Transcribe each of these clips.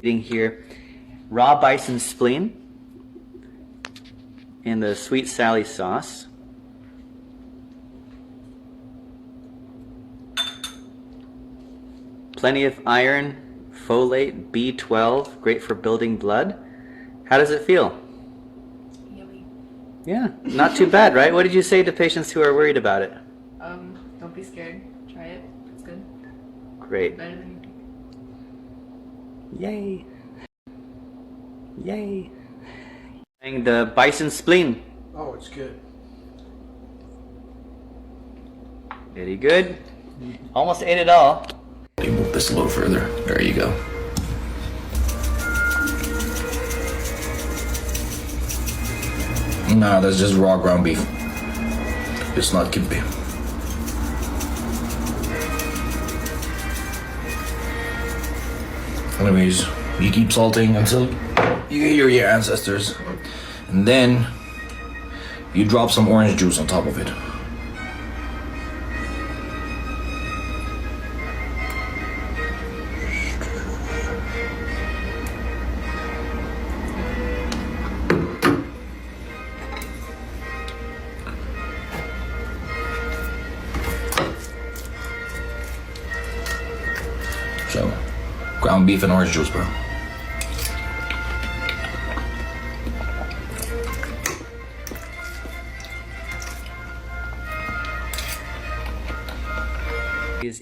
eating here raw bison spleen in the Sweet Sally sauce. Plenty of iron, folate, B12, great for building blood. How does it feel? Yummy. Yeah, not too bad, right? What did you say to patients who are worried about it? Don't be scared. Try it. It's good. Great. Better than you think. Yay. Yay. And the bison spleen. Oh, it's good. Very good. Almost ate it all. You move this a little further. There you go. Nah, that's just raw ground beef. It's not kimchi. Anyways, you keep salting until you hear your ancestors. And then you drop some orange juice on top of it. So, ground beef and orange juice, bro.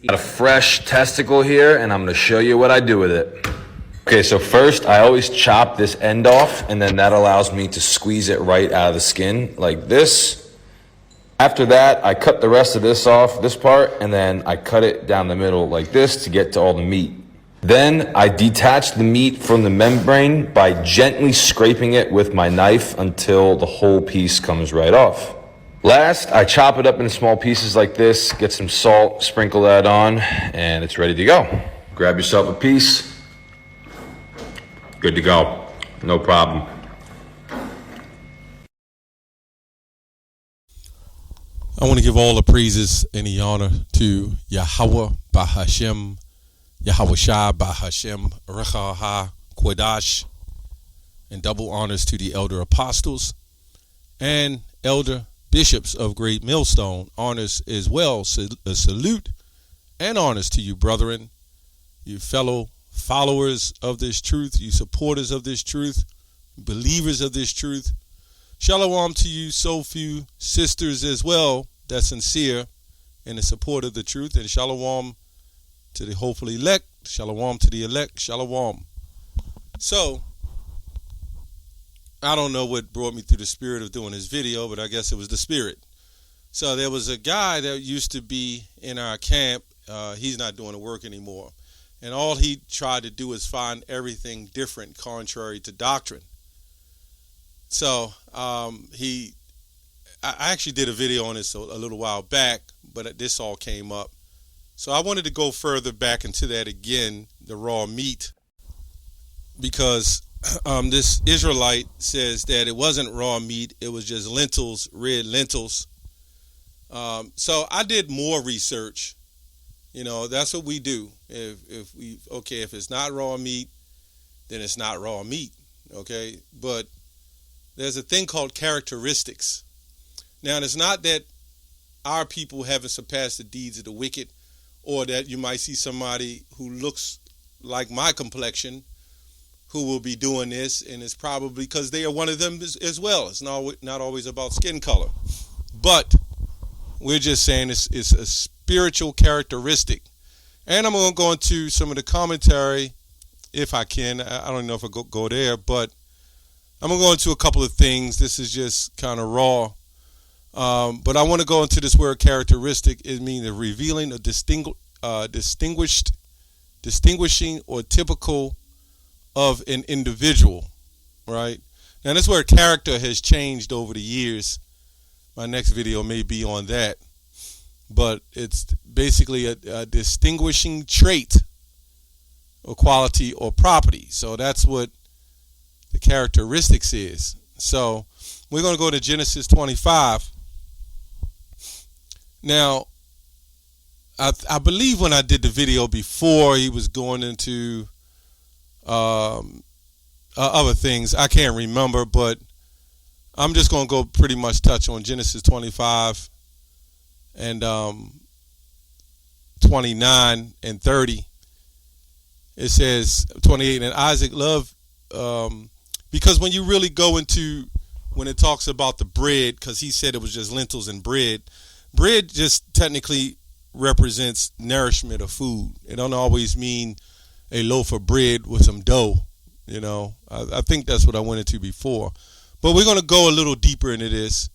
Got a fresh testicle here, and I'm gonna show you what I do with it. Okay, so first I always chop this end off, and then that allows me to squeeze it right out of the skin like this. After that, I cut the rest of this off, this part, and then I cut it down the middle like this to get to all the meat. Then I detach the meat from the membrane by gently scraping it with my knife until the whole piece comes right off. Last, I chop it up in small pieces like this, get some salt, sprinkle that on, and it's ready to go. Grab yourself a piece. Good to go. No problem. I want to give all the praises and the honor to Yahweh Bahashem, Yahweh Shai Bahashem, Rechaha Kodash, and double honors to the elder apostles and elder bishops of Great Millstone. Honors as well, a salute and honors to you, brethren, you fellow followers of this truth, you supporters of this truth, believers of this truth. Shalom to you, so few sisters as well, that's sincere in the support of the truth. And shalom to the hopefully elect. Shalom to the elect. Shalom. So, I don't know what brought me through the spirit of doing this video, but I guess it was the spirit. So there was a guy that used to be in our camp. He's not doing the work anymore. And all he tried to do is find everything different, contrary to doctrine. So I actually did a video on this a little while back, but this all came up. So I wanted to go further back into that again, the raw meat, because this Israelite says that it wasn't raw meat, it was just lentils, red lentils. So I did more research. You know, that's what we do. If it's not raw meat, then it's not raw meat. Okay, but there's a thing called characteristics. Now, it's not that our people haven't surpassed the deeds of the wicked, or that you might see somebody who looks like my complexion who will be doing this, and it's probably because they are one of them as well. It's not always about skin color. But we're just saying it's a spiritual characteristic. And I'm going to go into some of the commentary, if I can. I don't know if I go there, but I'm going to go into a couple of things. This is just kind of raw. But I want to go into this word characteristic. It means revealing a distinguishing or typical of an individual, right? Now, this word character has changed over the years. My next video may be on that. But it's basically a distinguishing trait or quality or property. So that's what the characteristics is. So we're going to go to Genesis 25. Now, I believe when I did the video before, he was going into other things. I can't remember, but I'm just going to go pretty much touch on Genesis 25 and 29 and 30. It says 28, and Isaac loved, because when you really go into, when it talks about the bread, because he said it was just lentils and bread just technically represents nourishment of food. It don't always mean a loaf of bread with some dough. You know, I think that's what I went into before. But we're going to go a little deeper into this.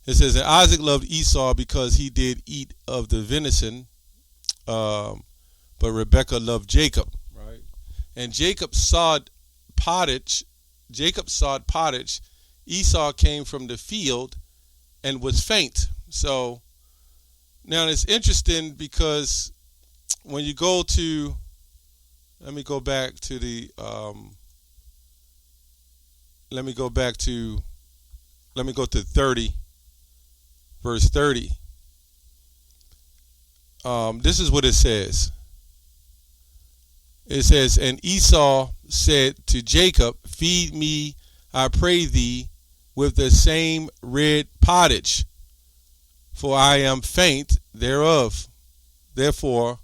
It says that Isaac loved Esau because he did eat of the venison, but Rebekah loved Jacob. Right? And Jacob sawed pottage. Esau came from the field and was faint. So now it's interesting because when you go to, let me go to 30, verse 30. This is what it says. It says, and Esau said to Jacob, feed me, I pray thee, with the same red pottage, for I am faint thereof. Therefore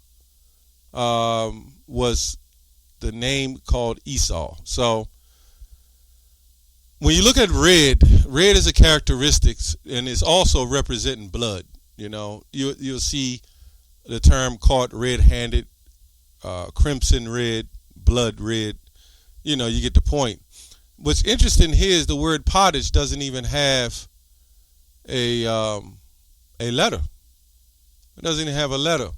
was the name called Esau. So when you look at red is a characteristic, and it's also representing blood. You know, you'll see the term caught red-handed, crimson red, blood red. You know, you get the point. What's interesting here is the word pottage doesn't even have a letter. It doesn't even have a letter.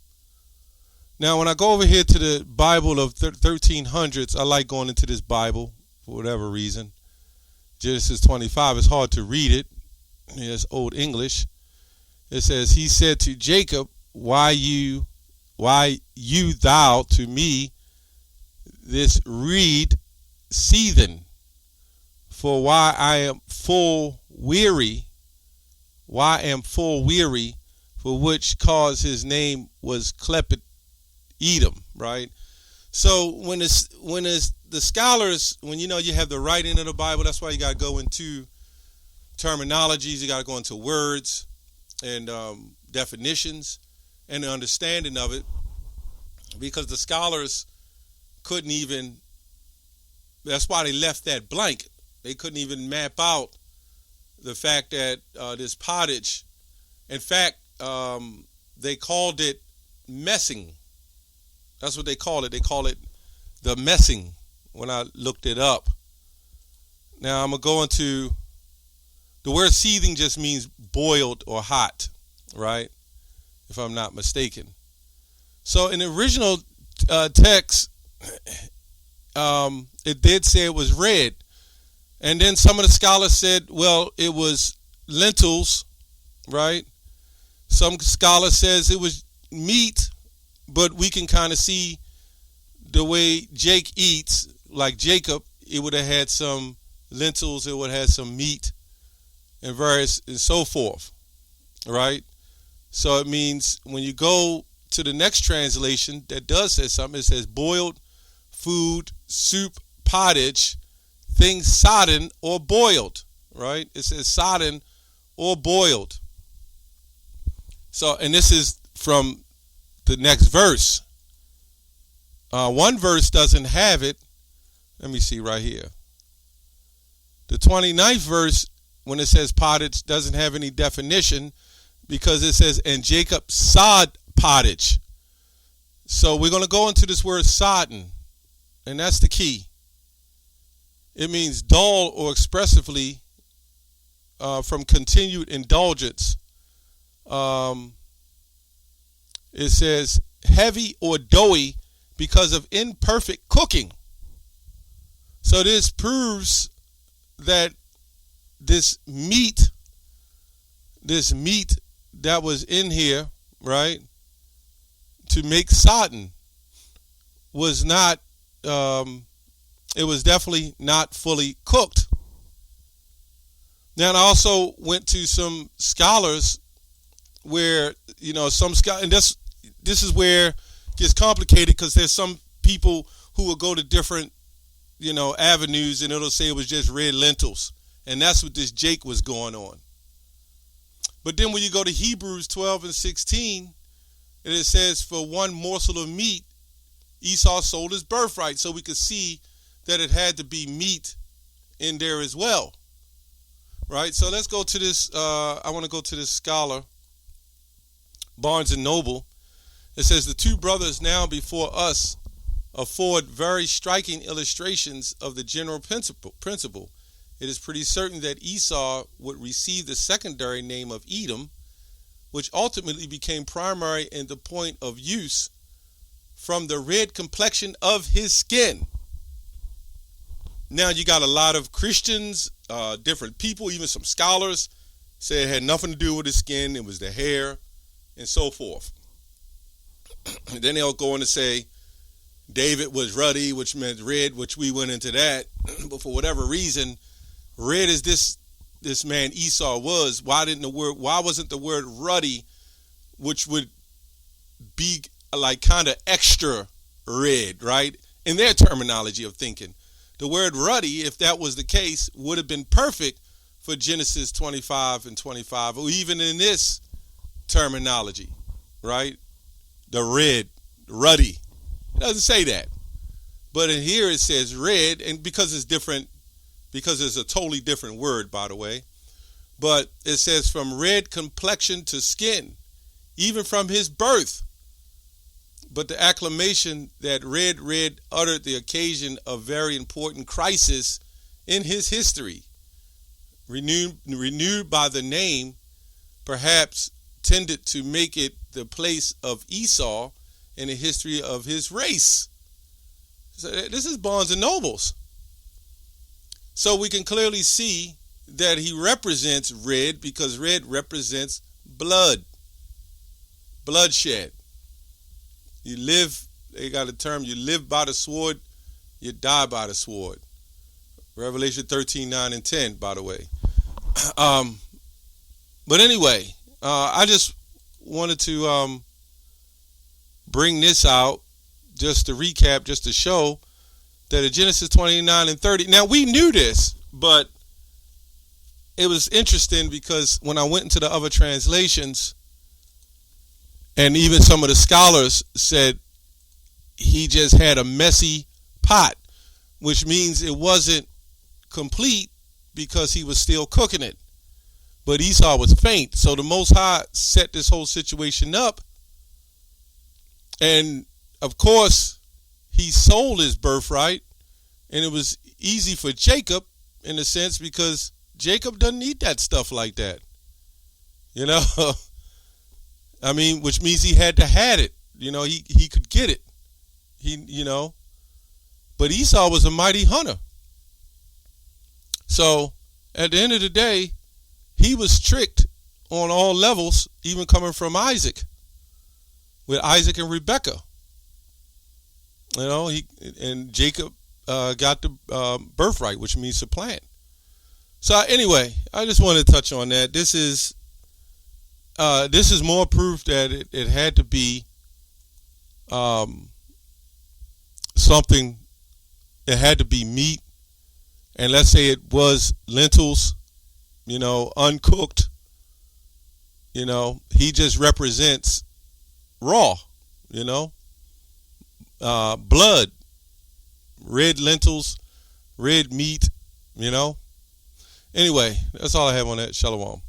Now, when I go over here to the Bible of 1300s, I like going into this Bible for whatever reason. Genesis 25, it's hard to read it. It's Old English. It says, he said to Jacob, why you thou to me this reed seethen? For why I am full weary, for which cause his name was Clepet Edom, right? So when the scholars, when you have the writing of the Bible, that's why you got to go into terminologies, you got to go into words and definitions and the understanding of it, because the scholars couldn't even, that's why they left that blank. They couldn't even map out the fact that this pottage, in fact, they called it messing. That's what they call it. They call it the messing when I looked it up. Now I'm going to go into, the word seething just means boiled or hot, right? If I'm not mistaken. So in the original text, it did say it was red. And then some of the scholars said, well, it was lentils, right? Some scholars says it was meat, but we can kind of see the way Jake eats, like Jacob, it would have had some lentils, it would have had some meat, and various and so forth, right? So it means when you go to the next translation that does say something, it says boiled food, soup, pottage, things sodden or boiled, right? It says sodden or boiled. So, and this is from the next verse. One verse doesn't have it. Let me see right here. The 29th verse, when it says pottage, doesn't have any definition because it says, and Jacob sod pottage. So we're going to go into this word sodden, and that's the key. It means dull or expressively from continued indulgence. It says heavy or doughy because of imperfect cooking. So this proves that this meat that was in here, right, to make sodden was not, it was definitely not fully cooked. Now, I also went to some scholars where, some scholars, and this is where it gets complicated because there's some people who will go to different avenues, and it'll say it was just red lentils. And that's what this Jake was going on. But then when you go to Hebrews 12 and 16, it says, for one morsel of meat, Esau sold his birthright. So we could see that it had to be meat in there as well. Right? So let's go to this. I want to go to this scholar, Barnes and Noble. It says, the two brothers now before us afford very striking illustrations of the general principle. It is pretty certain that Esau would receive the secondary name of Edom, which ultimately became primary in the point of use, from the red complexion of his skin. Now you got a lot of Christians, different people, even some scholars say it had nothing to do with his skin, it was the hair, and so forth. And then they'll go on to say David was ruddy, which meant red, which we went into that. But for whatever reason, red as this man Esau was, why wasn't the word ruddy, which would be like kind of extra red, right? In their terminology of thinking. The word ruddy, if that was the case, would have been perfect for Genesis 25 and 25, or even in this terminology, right? The red, ruddy. It doesn't say that. But in here it says red, and because it's different, because it's a totally different word, by the way. But it says from red complexion to skin, even from his birth. But the acclamation that red uttered the occasion of very important crisis in his history, renewed by the name, perhaps tended to make it the place of Esau in the history of his race. So this is Barnes and Nobles. So we can clearly see that he represents red because red represents blood, bloodshed. You live, they got a term, you live by the sword, you die by the sword. Revelation 13, 9, and 10, by the way. But anyway, I just wanted to bring this out just to recap, just to show that in Genesis 29 and 30, now we knew this, but it was interesting because when I went into the other translations, and even some of the scholars said he just had a messy pot, which means it wasn't complete because he was still cooking it. But Esau was faint. So the Most High set this whole situation up. And, of course, he sold his birthright. And it was easy for Jacob, in a sense, because Jacob doesn't eat that stuff like that. You know? I mean, which means he had to have it. You know, he could get it. But Esau was a mighty hunter. So, at the end of the day, he was tricked on all levels, even coming from Isaac, with Isaac and Rebekah. You know, and Jacob got the birthright, which means supplant. So anyway, I just wanted to touch on that. This is more proof that it had to be something. It had to be meat, and let's say it was lentils, uncooked. He just represents raw, blood, red lentils, red meat, Anyway, that's all I have on that. Shalom.